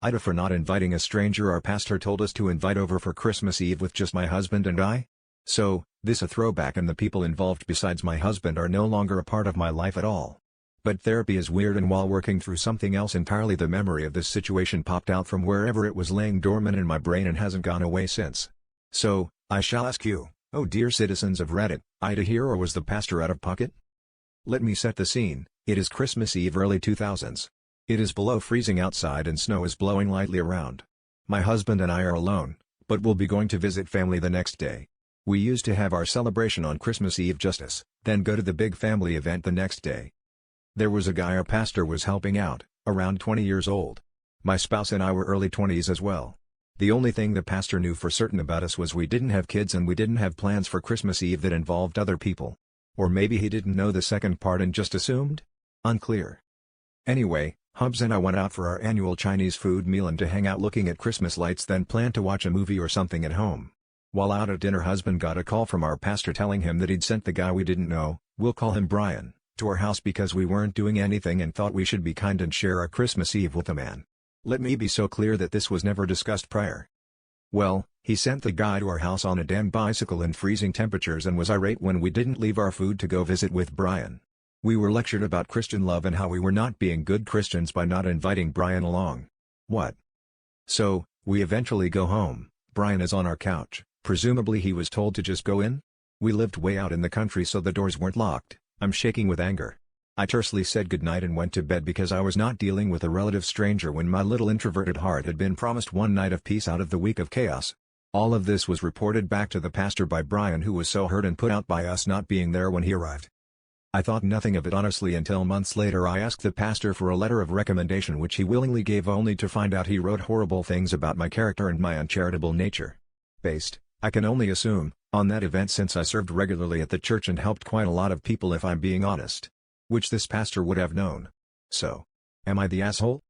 AITA for not inviting a stranger our pastor told us to invite over for Christmas Eve with just my husband and I? So, this a throwback and the people involved besides my husband are no longer a part of my life at all. But therapy is weird, and while working through something else entirely, the memory of this situation popped out from wherever it was laying dormant in my brain and hasn't gone away since. So, I shall ask you, oh dear citizens of Reddit, AITA here or was the pastor out of pocket? Let me set the scene. It is Christmas Eve early 2000s. It is below freezing outside and snow is blowing lightly around. My husband and I are alone, but we'll be going to visit family the next day. We used to have our celebration on Christmas Eve justice, then go to the big family event the next day. There was a guy our pastor was helping out, around 20 years old. My spouse and I were early 20s as well. The only thing the pastor knew for certain about us was we didn't have kids and we didn't have plans for Christmas Eve that involved other people. Or maybe he didn't know the second part and just assumed? Unclear. Anyway, Hubs and I went out for our annual Chinese food meal and to hang out looking at Christmas lights, then planned to watch a movie or something at home. While out at dinner, husband got a call from our pastor telling him that he'd sent the guy we didn't know, we'll call him Brian, to our house because we weren't doing anything and thought we should be kind and share our Christmas Eve with the man. Let me be so clear that this was never discussed prior. Well, he sent the guy to our house on a damn bicycle in freezing temperatures and was irate when we didn't leave our food to go visit with Brian. We were lectured about Christian love and how we were not being good Christians by not inviting Brian along. What? So, we eventually go home. Brian is on our couch. Presumably he was told to just go in? We lived way out in the country so the doors weren't locked. I'm shaking with anger. I tersely said goodnight and went to bed because I was not dealing with a relative stranger when my little introverted heart had been promised one night of peace out of the week of chaos. All of this was reported back to the pastor by Brian, who was so hurt and put out by us not being there when he arrived. I thought nothing of it honestly until months later I asked the pastor for a letter of recommendation, which he willingly gave, only to find out he wrote horrible things about my character and my uncharitable nature. Based, I can only assume, on that event, since I served regularly at the church and helped quite a lot of people if I'm being honest. Which this pastor would have known. So, am I the asshole?